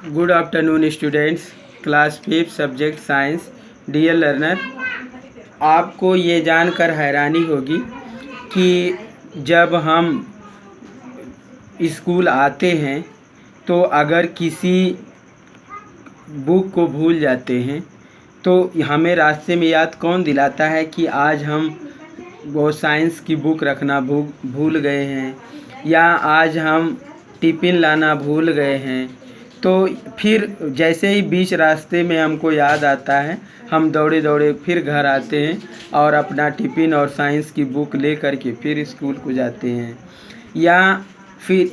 Good afternoon students, class 5 subject science. Dear learner, आपको ये जानकर हैरानी होगी कि जब हम स्कूल आते हैं तो अगर किसी बुक को भूल जाते हैं तो हमें रास्ते में याद कौन दिलाता है कि आज हम वो साइंस की बुक रखना भूल गए हैं, या आज हम टिफ़िन लाना भूल गए हैं। तो फिर जैसे ही बीच रास्ते में हमको याद आता है, हम दौड़े दौड़े फिर घर आते हैं और अपना टिफ़िन और साइंस की बुक ले कर के फिर स्कूल को जाते हैं। या फिर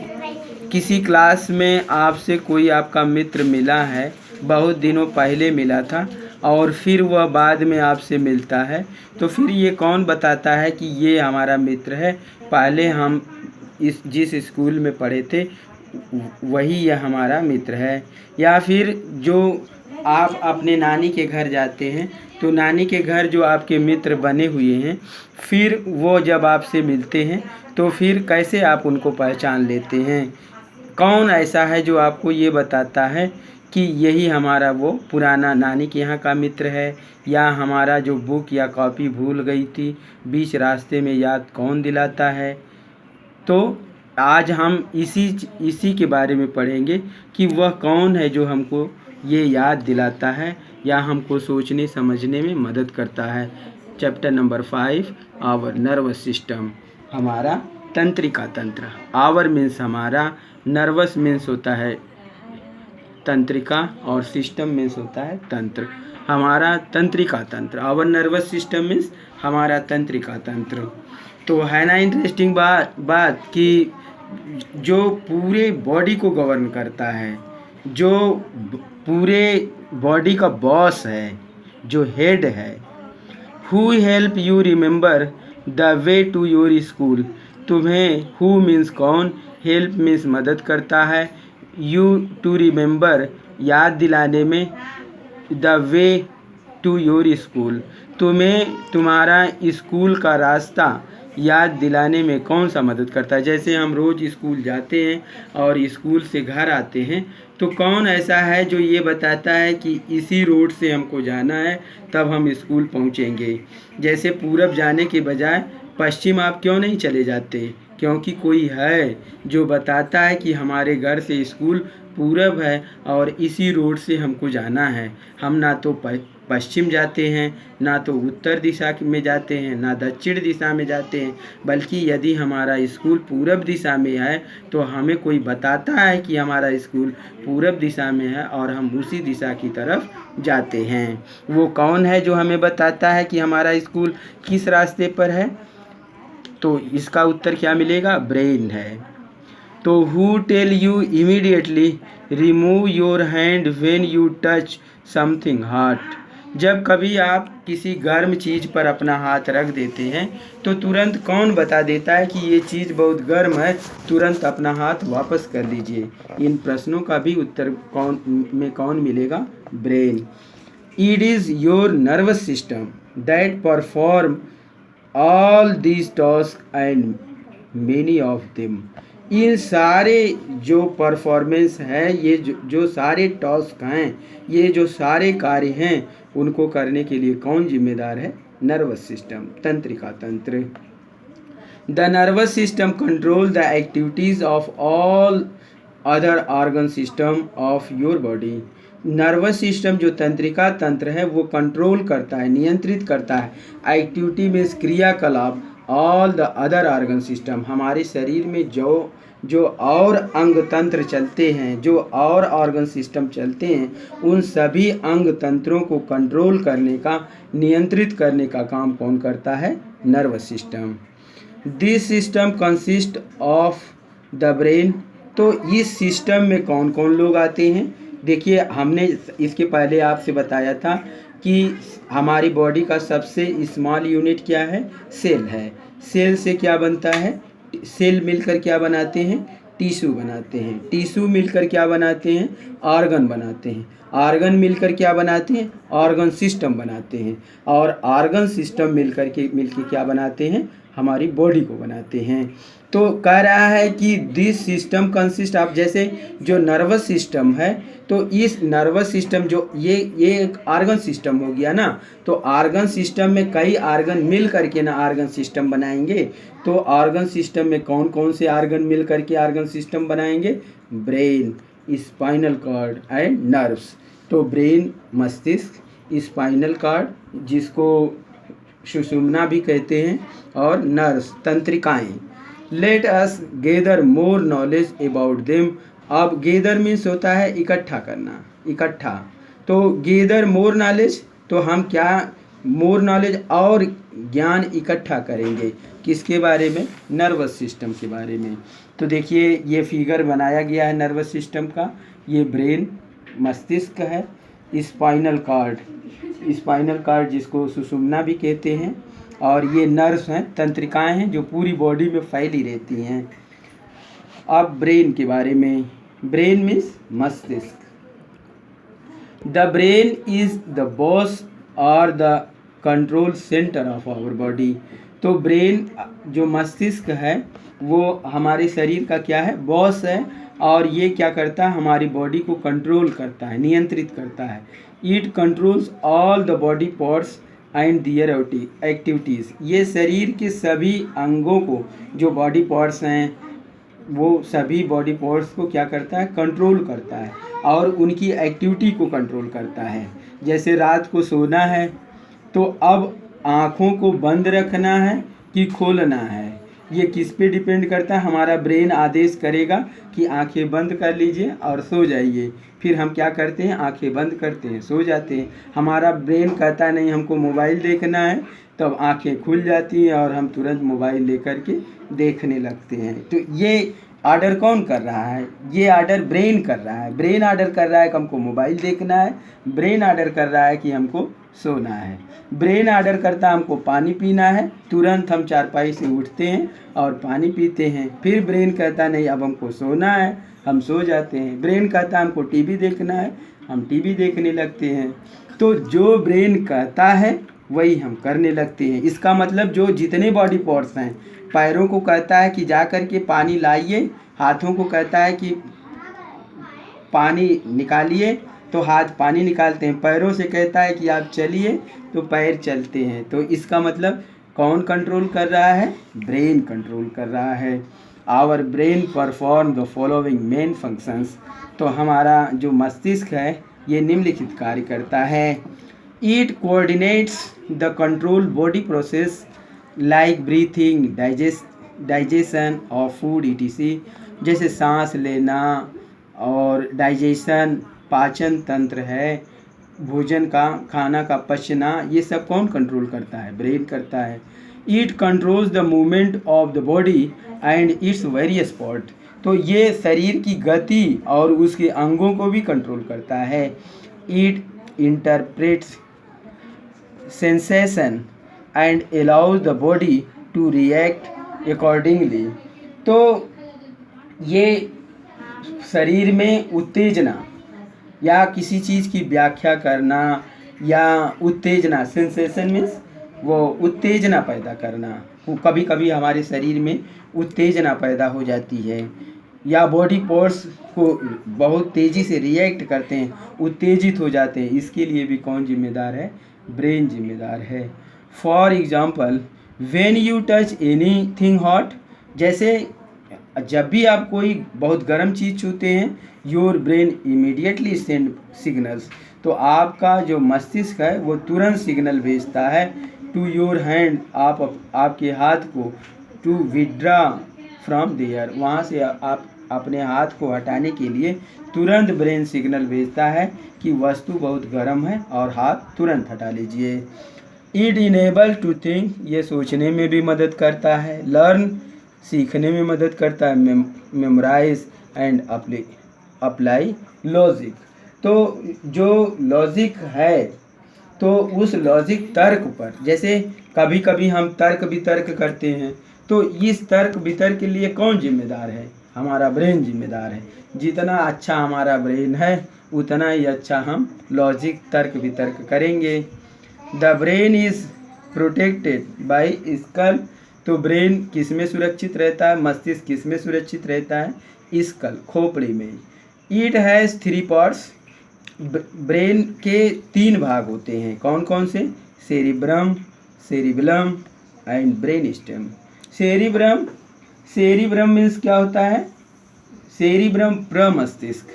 किसी क्लास में आपसे कोई आपका मित्र मिला है, बहुत दिनों पहले मिला था और फिर वह बाद में आपसे मिलता है, तो फिर ये कौन बताता है कि ये हमारा मित्र है, पहले हम जिस स्कूल में पढ़े थे वही यह हमारा मित्र है। या फिर जो आप अपने नानी के घर जाते हैं तो नानी के घर जो आपके मित्र बने हुए हैं, फिर वो जब आपसे मिलते हैं तो फिर कैसे आप उनको पहचान लेते हैं? कौन ऐसा है जो आपको ये बताता है कि यही हमारा वो पुराना नानी के यहाँ का मित्र है? या हमारा जो बुक या कॉपी भूल गई थी बीच रास्ते में याद कौन दिलाता है? तो आज हम इसी के बारे में पढ़ेंगे कि वह कौन है जो हमको ये याद दिलाता है या हमको सोचने समझने में मदद करता है। Chapter number 5, our nervous system, हमारा तंत्रिका तंत्र। आवर मीन्स हमारा, नर्वस मीन्स होता है तंत्रिका और सिस्टम मीन्स होता है तंत्र। हमारा तंत्रिका तंत्र, आवर नर्वस सिस्टम मीन्स हमारा तंत्रिका तंत्र। तो है ना इंटरेस्टिंग बात कि जो पूरे बॉडी को गवर्न करता है, जो पूरे बॉडी का बॉस है, जो हेड है, who help you remember the way to your school. तुम्हें हु मीन्स कौन, हेल्प मीन्स मदद करता है, यू टू रिमेंबर याद दिलाने में, the way to your school तुम्हें तुम्हारा स्कूल का रास्ता याद दिलाने में कौन सा मदद करता है। जैसे हम रोज़ स्कूल जाते हैं और स्कूल से घर आते हैं तो कौन ऐसा है जो ये बताता है कि इसी रोड से हमको जाना है, तब हम स्कूल पहुँचेंगे। जैसे पूरब जाने के बजाय पश्चिम आप क्यों नहीं चले जाते? क्योंकि कोई है जो बताता है कि हमारे घर से स्कूल पूरब है और इसी रोड से हमको जाना है। हम ना तो पश्चिम जाते हैं, ना तो उत्तर दिशा में जाते हैं, ना दक्षिण दिशा में जाते हैं, बल्कि यदि हमारा स्कूल पूरब दिशा में है तो हमें कोई बताता है कि हमारा स्कूल पूरब दिशा में है और हम उसी दिशा की तरफ जाते हैं। वो कौन है जो हमें बताता है कि हमारा स्कूल किस रास्ते पर है? तो इसका उत्तर क्या मिलेगा? ब्रेन है। तो who tell you immediately remove your hand when you touch something hot. जब कभी आप किसी गर्म चीज़ पर अपना हाथ रख देते हैं तो तुरंत कौन बता देता है कि ये चीज़ बहुत गर्म है, तुरंत अपना हाथ वापस कर लीजिए। इन प्रश्नों का भी उत्तर कौन मिलेगा? Brain. It is your nervous system that perform all these task and many of them. इन सारे जो परफॉर्मेंस है, ये जो सारे टास्क हैं, ये जो सारे कार्य हैं, उनको करने के लिए कौन जिम्मेदार है? नर्वस सिस्टम, तंत्रिका तंत्र। The nervous system control the activities of all other organ system of your body. Nervous system जो तंत्रिका तंत्र है वो कंट्रोल करता है, नियंत्रित करता है एक्टिविटी में क्रियाकलाप all the other organ system, हमारे शरीर में जो और अंग तंत्र चलते हैं, जो और ऑर्गन सिस्टम चलते हैं, उन सभी अंग तंत्रों को कंट्रोल करने का, नियंत्रित करने का काम कौन करता है? Nervous system. This system consist of the brain. तो इस सिस्टम में कौन कौन लोग आते हैं? देखिए, हमने इसके पहले आपसे बताया था कि हमारी बॉडी का सबसे स्मॉल यूनिट क्या है? सेल है। सेल से क्या बनता है? सेल मिलकर क्या बनाते हैं? टिश्यू बनाते हैं। टिश्यू मिलकर क्या बनाते हैं? ऑर्गन बनाते हैं। ऑर्गन मिलकर क्या बनाते हैं? ऑर्गन सिस्टम बनाते हैं। और ऑर्गन सिस्टम मिलकर क्या बनाते हैं? हमारी बॉडी को बनाते हैं। तो कह रहा है कि दिस सिस्टम कंसिस्ट ऑफ, जैसे जो नर्वस सिस्टम है, तो इस नर्वस सिस्टम जो ये एक आर्गन सिस्टम हो गया ना, तो आर्गन सिस्टम में कई आर्गन मिल करके ना आर्गन सिस्टम बनाएंगे। तो आर्गन सिस्टम में कौन कौन से आर्गन मिल करके आर्गन सिस्टम बनाएंगे? Brain, spinal cord and nerves. तो ब्रेन मस्तिष्क, स्पाइनल कॉर्ड जिसको सुषुम्ना भी कहते हैं, और नर्व्स तंत्रिकाएं। Let us gather more knowledge about them. अब गेदर मीन्स होता है इकट्ठा करना, इकट्ठा। तो गेदर मोर नॉलेज, तो हम क्या मोर नॉलेज और ज्ञान इकट्ठा करेंगे, किसके बारे में? नर्वस सिस्टम के बारे में। तो देखिए ये फिगर बनाया गया है नर्वस सिस्टम का। ये ब्रेन मस्तिष्क है, स्पाइनल कॉर्ड, स्पाइनल कॉर्ड जिसको सुषुम्ना भी कहते हैं, और ये नर्व्स हैं, तंत्रिकाएं हैं जो पूरी बॉडी में फैली रहती हैं। अब ब्रेन के बारे में, ब्रेन मीन्स मस्तिष्क। The brain is the boss और the control centre of our body. तो ब्रेन जो मस्तिष्क है वो हमारे शरीर का क्या है? बॉस है, और ये क्या करता है? हमारी बॉडी को कंट्रोल करता है, नियंत्रित करता है। It controls all the body parts and their activities. ये शरीर के सभी अंगों को, जो बॉडी पार्ट्स हैं, वो सभी बॉडी पार्ट्स को क्या करता है? कंट्रोल करता है, और उनकी एक्टिविटी को कंट्रोल करता है। जैसे रात को सोना है, तो अब आँखों को बंद रखना है कि खोलना है, ये किस पे डिपेंड करता है? हमारा ब्रेन आदेश करेगा कि आंखें बंद कर लीजिए और सो जाइए, फिर हम क्या करते हैं? आंखें बंद करते हैं, सो जाते हैं। हमारा ब्रेन कहता नहीं हमको मोबाइल देखना है, तब आंखें खुल जाती हैं और हम तुरंत मोबाइल लेकर के देखने लगते हैं। तो ये ऑर्डर कौन कर रहा है? ये ऑर्डर ब्रेन कर रहा है। ब्रेन ऑर्डर कर रहा है कि हमको मोबाइल देखना है, ब्रेन ऑर्डर कर रहा है कि हमको सोना है। ब्रेन ऑर्डर करता है हमको पानी पीना है, तुरंत हम चारपाई से उठते हैं और पानी पीते हैं। फिर ब्रेन कहता नहीं अब हमको सोना है, हम सो जाते हैं। ब्रेन कहता है हमको टीवी देखना है, हम टीवी देखने लगते हैं। तो जो ब्रेन कहता है वही हम करने लगते हैं। इसका मतलब जो जितने बॉडी पार्ट्स हैं, पैरों को कहता है कि जा कर के पानी लाइए, हाथों को कहता है कि पानी निकालिए, तो हाथ पानी निकालते हैं। पैरों से कहता है कि आप चलिए, तो पैर चलते हैं। तो इसका मतलब कौन कंट्रोल कर रहा है? ब्रेन कंट्रोल कर रहा है। Our brain perform the following main functions. तो हमारा जो मस्तिष्क है ये निम्नलिखित कार्य करता है। It coordinates the control body process like breathing, digestion of food etc। जैसे सांस लेना और डाइजेशन, पाचन तंत्र है, भोजन का, खाना का पचना, ये सब कौन कंट्रोल करता है? ब्रेन करता है। It controls the movement of the body and its various part. तो ये शरीर की गति और उसके अंगों को भी कंट्रोल करता है। It interprets sensation and allows the body to react accordingly. तो ये शरीर में उत्तेजना या किसी चीज़ की व्याख्या करना या उत्तेजना, सेंसेशन मीन्स वो उत्तेजना पैदा करना। वो कभी कभी हमारे शरीर में उत्तेजना पैदा हो जाती है, या बॉडी पार्ट्स को बहुत तेज़ी से रिएक्ट करते हैं, उत्तेजित हो जाते हैं। इसके लिए भी कौन जिम्मेदार है? ब्रेन जिम्मेदार है। For example, when you touch anything hot, जैसे जब भी आप कोई बहुत गर्म चीज़ छूते हैं, your brain immediately send signals. तो आपका जो मस्तिष्क है वो तुरंत सिग्नल भेजता है टू योर हैंड, आपके हाथ को, टू विड्रा फ्रॉम देयर, वहाँ से आप अपने हाथ को हटाने के लिए तुरंत ब्रेन सिग्नल भेजता है कि वस्तु बहुत गर्म है और हाथ तुरंत हटा लीजिए। इट इनेबल टू थिंक, ये सोचने में भी मदद करता है। लर्न, सीखने में मदद करता है। Memorise and apply logic. तो जो लॉजिक है, तो उस लॉजिक तर्क पर, जैसे कभी कभी हम तर्क वितर्क करते हैं, तो इस तर्क वितर्क के लिए कौन जिम्मेदार है? हमारा ब्रेन जिम्मेदार है। जितना अच्छा हमारा ब्रेन है उतना ही अच्छा हम लॉजिक तर्क वितर्क करेंगे। The brain is protected by skull, तो ब्रेन किस में सुरक्षित रहता है, मस्तिष्क किस में सुरक्षित रहता है, स्कल खोपड़ी में। इट हैज़ 3 पार्ट्स, ब्रेन के 3 भाग होते हैं, कौन कौन से, cerebrum, cerebellum and brain stem. Cerebrum, cerebrum means क्या होता है, सेरिब्रम प्रमस्तिष्क,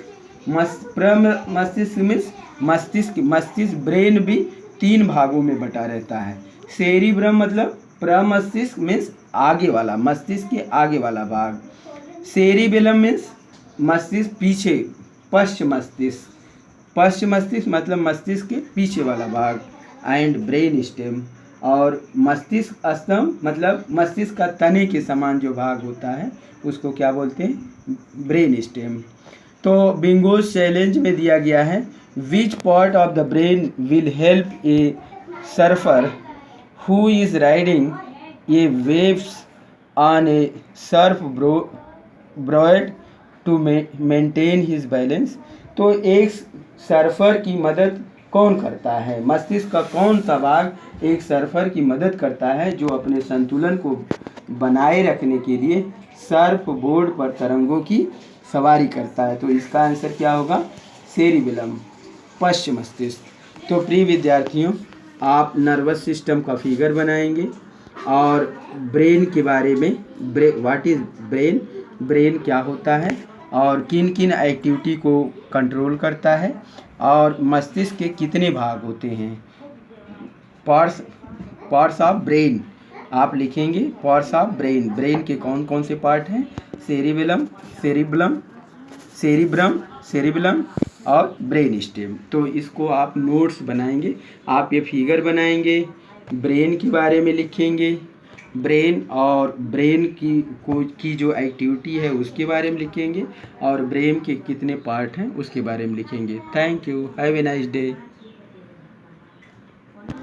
प्रमस्तिष्क मीन्स मस्तिष्क, मस्तिष्क ब्रेन भी 3 भागों में बटा रहता है। सेरिब्रम मतलब प्रमस्तिष्क मीन्स आगे वाला, मस्तिष्क के आगे वाला भाग। सेरिबेलम मीन्स मस्तिष्क पीछे, पश्च मस्तिष्क, पश्च मस्तिष्क मतलब मस्तिष्क के पीछे वाला भाग। एंड ब्रेन स्टेम, और मस्तिष्क स्तंभ मतलब मस्तिष्क का तने के समान जो भाग होता है उसको क्या बोलते हैं, ब्रेन स्टेम। तो बिंगो चैलेंज में दिया गया है, which part of the brain will help a surfer who is riding a waves on a surf board to maintain his balance. तो एक सर्फर की मदद कौन करता है, मस्तिष्क का कौन सा भाग एक सर्फर की मदद करता है जो अपने संतुलन को बनाए रखने के लिए सर्फ बोर्ड पर तरंगों की सवारी करता है। तो इसका आंसर क्या होगा, सेरिबेलम, पश्च मस्तिष्क। तो प्रिय विद्यार्थियों, आप नर्वस सिस्टम का फिगर बनाएंगे और ब्रेन के बारे में, व्हाट इज ब्रेन, ब्रेन क्या होता है और किन किन एक्टिविटी को कंट्रोल करता है, और मस्तिष्क के कितने भाग होते हैं, पार्ट्स ऑफ ब्रेन आप लिखेंगे, पार्ट्स ऑफ ब्रेन, ब्रेन के कौन कौन से पार्ट हैं, सेरिबेलम, सेरिबलम, सेरिब्रम, सेरिबेलम और ब्रेन स्टेम। तो इसको आप नोट्स बनाएंगे, आप ये फिगर बनाएंगे, ब्रेन के बारे में लिखेंगे, ब्रेन और ब्रेन की जो एक्टिविटी है उसके बारे में लिखेंगे, और ब्रेन के कितने पार्ट हैं उसके बारे में लिखेंगे। Thank you, have a nice day.